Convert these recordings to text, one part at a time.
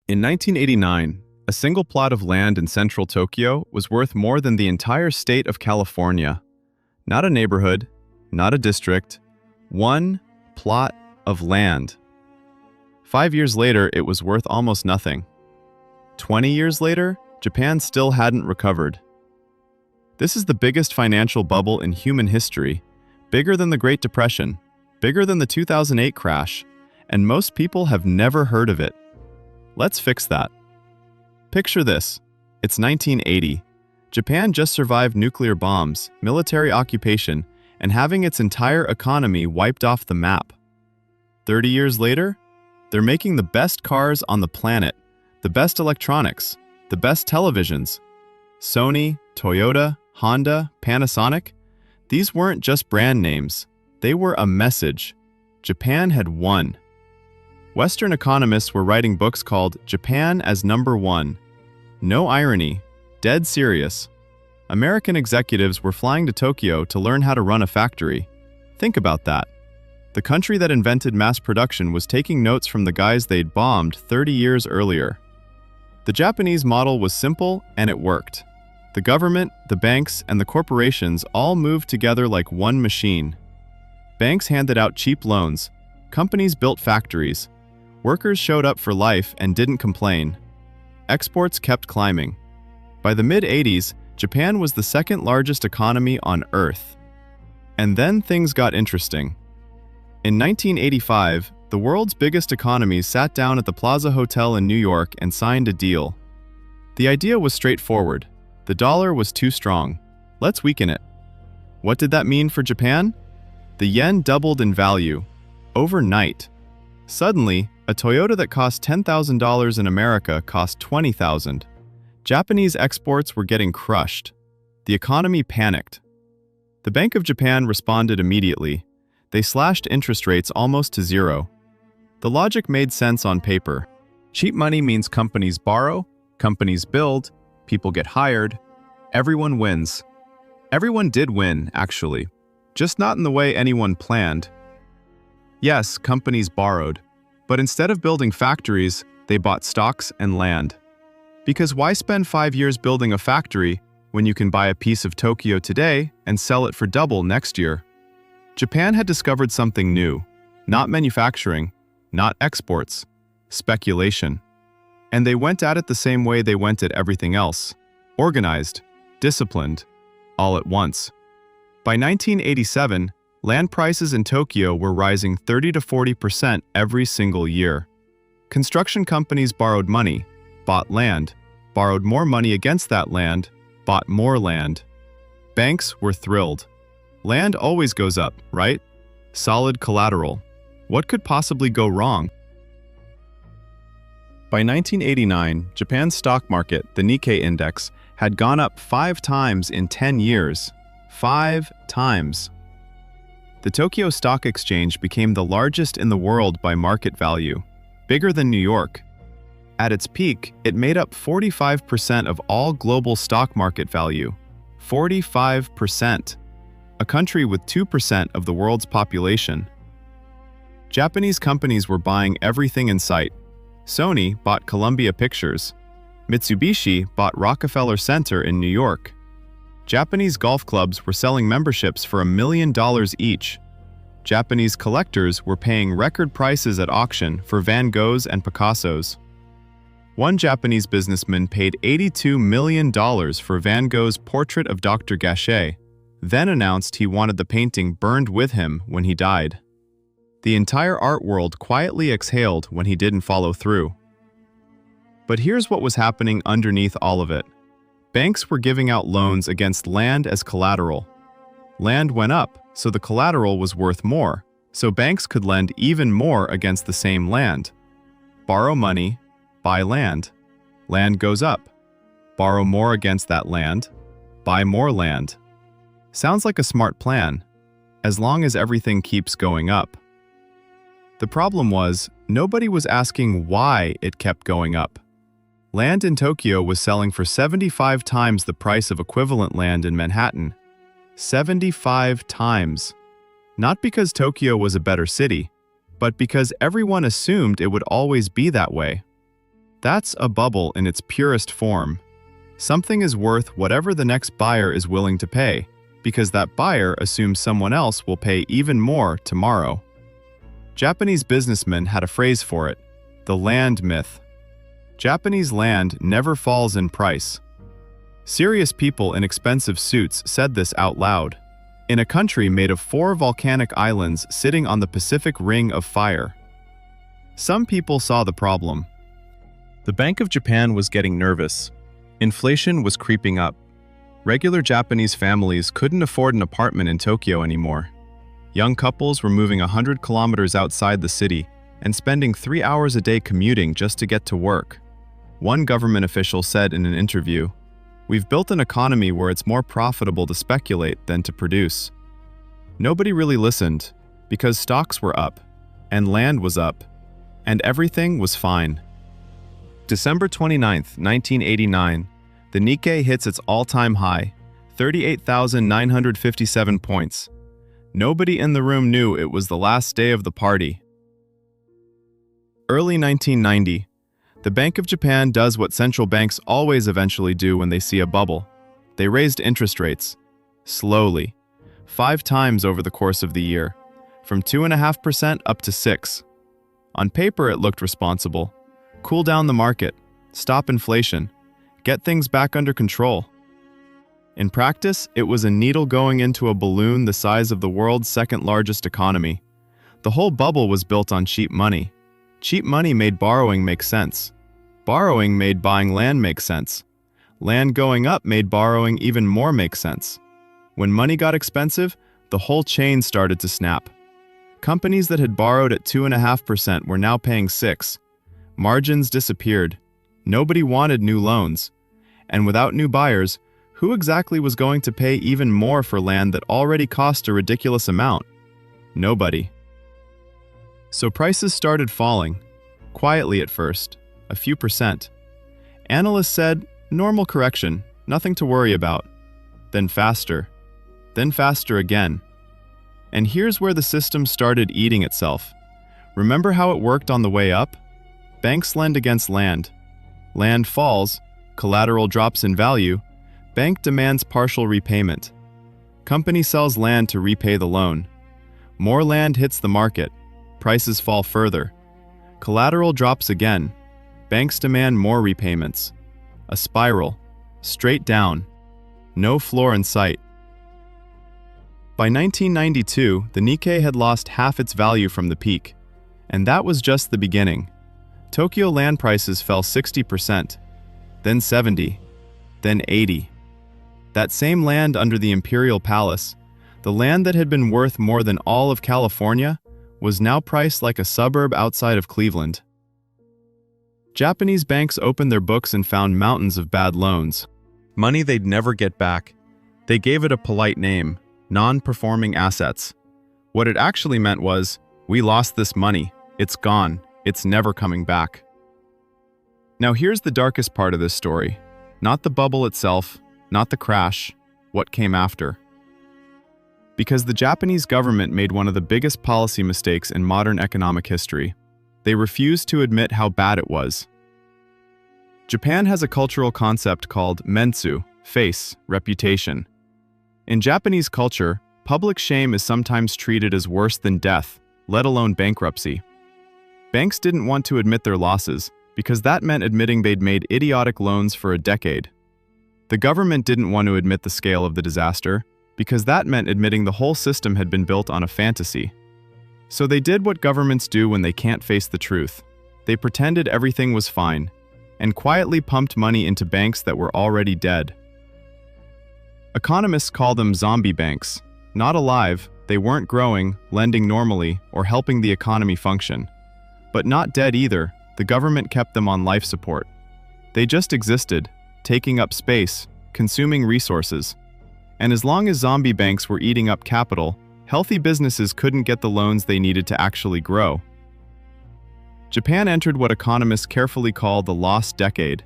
In 1989, a single plot of land in central Tokyo was worth more than the entire state of California. Not a neighborhood, not a district, one plot of land. 5 years later, it was worth almost nothing. 20 years later, Japan still hadn't recovered. This is the biggest financial bubble in human history, bigger than the Great Depression, bigger than the 2008 crash, and most people have never heard of it. Let's fix that. Picture this. It's 1980. Japan just survived nuclear bombs, military occupation, and having its entire economy wiped off the map. 30 years later, they're making the best cars on the planet, the best electronics, the best televisions. Sony, Toyota, Honda, Panasonic, these weren't just brand names. They were a message. Japan had won. Western economists were writing books called Japan as Number One. No irony, dead serious. American executives were flying to Tokyo to learn how to run a factory. Think about that. The country that invented mass production was taking notes from the guys they'd bombed 30 years earlier. The Japanese model was simple and it worked. The government, the banks, and the corporations all moved together like one machine. Banks handed out cheap loans. Companies built factories. Workers showed up for life and didn't complain. Exports kept climbing. By the mid-80s, Japan was the second largest economy on Earth. And then things got interesting. In 1985, the world's biggest economies sat down at the Plaza Hotel in New York and signed a deal. The idea was straightforward. The dollar was too strong. Let's weaken it. What did that mean for Japan? The yen doubled in value. Overnight. Suddenly, a Toyota that cost $10,000 in America cost $20,000. Japanese exports were getting crushed. The economy panicked. The Bank of Japan responded immediately. They slashed interest rates almost to zero. The logic made sense on paper. Cheap money means companies borrow, companies build, people get hired, everyone wins. Everyone did win, actually, just not in the way anyone planned. Yes, companies borrowed, but instead of building factories, they bought stocks and land. Because why spend 5 years building a factory when you can buy a piece of Tokyo today and sell it for double next year? Japan had discovered something new, not manufacturing, not exports, speculation. And they went at it the same way they went at everything else, organized, disciplined, all at once. By 1987, land prices in Tokyo were rising 30 to 40% every single year. Construction companies borrowed money, bought land, borrowed more money against that land, bought more land. Banks were thrilled. Land always goes up, right? Solid collateral. What could possibly go wrong? By 1989, Japan's stock market, the Nikkei index, had gone up 5 times in 10 years. 5 times. The Tokyo Stock Exchange became the largest in the world by market value, bigger than New York. At its peak, it made up 45% of all global stock market value. 45%. A country with 2% of the world's population. Japanese companies were buying everything in sight. Sony bought Columbia Pictures. Mitsubishi bought Rockefeller Center in New York. Japanese golf clubs were selling memberships for $1 million each. Japanese collectors were paying record prices at auction for Van Goghs and Picassos. One Japanese businessman paid $82 million for Van Gogh's portrait of Dr. Gachet, then announced he wanted the painting burned with him when he died. The entire art world quietly exhaled when he didn't follow through. But here's what was happening underneath all of it. Banks were giving out loans against land as collateral. Land went up, so the collateral was worth more, so banks could lend even more against the same land. Borrow money, buy land. Land goes up. Borrow more against that land, buy more land. Sounds like a smart plan, as long as everything keeps going up. The problem was, nobody was asking why it kept going up. Land in Tokyo was selling for 75 times the price of equivalent land in Manhattan. 75 times. Not because Tokyo was a better city, but because everyone assumed it would always be that way. That's a bubble in its purest form. Something is worth whatever the next buyer is willing to pay, because that buyer assumes someone else will pay even more tomorrow. Japanese businessmen had a phrase for it: the land myth. Japanese land never falls in price. Serious people in expensive suits said this out loud. In a country made of 4 volcanic islands sitting on the Pacific Ring of Fire. Some people saw the problem. The Bank of Japan was getting nervous. Inflation was creeping up. Regular Japanese families couldn't afford an apartment in Tokyo anymore. Young couples were moving 100 kilometers outside the city and spending 3 hours a day commuting just to get to work. One government official said in an interview, "We've built an economy where it's more profitable to speculate than to produce." Nobody really listened, because stocks were up, and land was up, and everything was fine. December 29, 1989, the Nikkei hits its all-time high, 38,957 points. Nobody in the room knew it was the last day of the party. Early 1990, the Bank of Japan does what central banks always eventually do when they see a bubble. They raised interest rates, slowly, 5 times over the course of the year, from 2.5% up to 6%. On paper, it looked responsible. Cool down the market, stop inflation, get things back under control. In practice, it was a needle going into a balloon the size of the world's second-largest economy. The whole bubble was built on cheap money. Cheap money made borrowing make sense. Borrowing made buying land make sense. Land going up made borrowing even more make sense. When money got expensive, the whole chain started to snap. Companies that had borrowed at 2.5% were now paying 6%. Margins disappeared. Nobody wanted new loans. And without new buyers, who exactly was going to pay even more for land that already cost a ridiculous amount? Nobody. So prices started falling, quietly at first, a few percent. Analysts said, normal correction, nothing to worry about. Then faster again. And here's where the system started eating itself. Remember how it worked on the way up? Banks lend against land. Land falls, collateral drops in value, bank demands partial repayment. Company sells land to repay the loan. More land hits the market. Prices fall further. Collateral drops again. Banks demand more repayments. A spiral, straight down. No floor in sight. By 1992, the Nikkei had lost half its value from the peak. And that was just the beginning. Tokyo land prices fell 60%, then 70%, then 80%. That same land under the Imperial Palace, the land that had been worth more than all of California, was now priced like a suburb outside of Cleveland. Japanese banks opened their books and found mountains of bad loans. Money they'd never get back. They gave it a polite name, non-performing assets. What it actually meant was, we lost this money, it's gone, it's never coming back. Now here's the darkest part of this story. Not the bubble itself, not the crash, what came after. Because the Japanese government made one of the biggest policy mistakes in modern economic history. They refused to admit how bad it was. Japan has a cultural concept called mentsu, face, reputation. In Japanese culture, public shame is sometimes treated as worse than death, let alone bankruptcy. Banks didn't want to admit their losses because that meant admitting they'd made idiotic loans for a decade. The government didn't want to admit the scale of the disaster because that meant admitting the whole system had been built on a fantasy. So they did what governments do when they can't face the truth. They pretended everything was fine and quietly pumped money into banks that were already dead. Economists call them zombie banks. Not alive, they weren't growing, lending normally, or helping the economy function. But not dead either, the government kept them on life support. They just existed, taking up space, consuming resources. And as long as zombie banks were eating up capital, healthy businesses couldn't get the loans they needed to actually grow. Japan entered what economists carefully call the lost decade.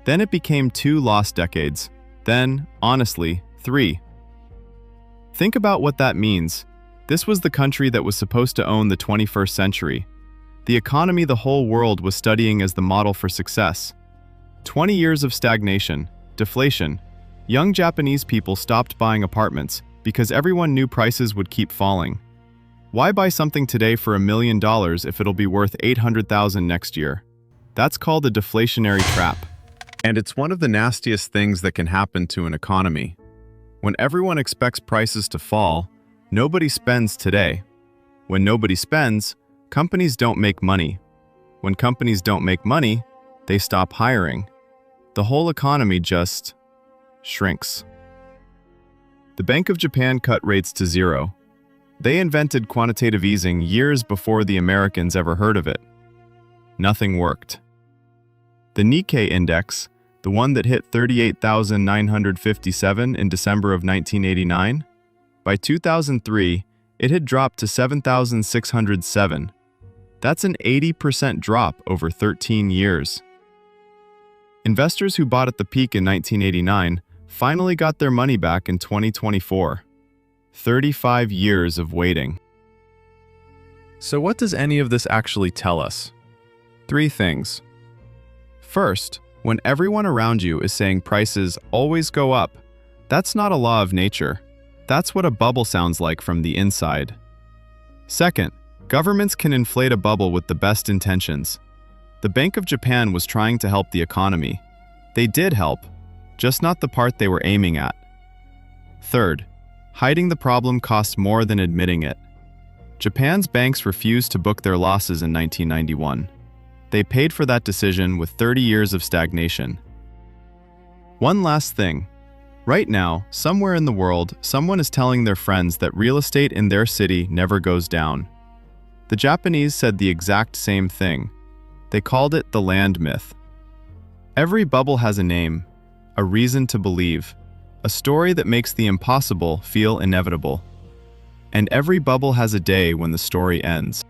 Then it became 2 lost decades. Then, honestly, 3. Think about what that means. This was the country that was supposed to own the 21st century. The economy the whole world was studying as the model for success. 20 years of stagnation, deflation. Young Japanese people stopped buying apartments because everyone knew prices would keep falling. Why buy something today for $1 million if it'll be worth $800,000 next year? That's called a deflationary trap. And it's one of the nastiest things that can happen to an economy. When everyone expects prices to fall, nobody spends today. When nobody spends, companies don't make money. When companies don't make money, they stop hiring. The whole economy just shrinks. The Bank of Japan cut rates to zero. They invented quantitative easing years before the Americans ever heard of it. Nothing worked. The Nikkei index, the one that hit 38,957 in December of 1989, by 2003, it had dropped to 7,607. That's an 80% drop over 13 years. Investors who bought at the peak in 1989 finally got their money back in 2024. 35 years of waiting. So what does any of this actually tell us? 3 things. First, when everyone around you is saying prices always go up, that's not a law of nature. That's what a bubble sounds like from the inside. Second, governments can inflate a bubble with the best intentions. The Bank of Japan was trying to help the economy. They did help, just not the part they were aiming at. Third, hiding the problem costs more than admitting it. Japan's banks refused to book their losses in 1991. They paid for that decision with 30 years of stagnation. One last thing. Right now, somewhere in the world, someone is telling their friends that real estate in their city never goes down. The Japanese said the exact same thing. They called it the land myth. Every bubble has a name, a reason to believe, a story that makes the impossible feel inevitable. And every bubble has a day when the story ends.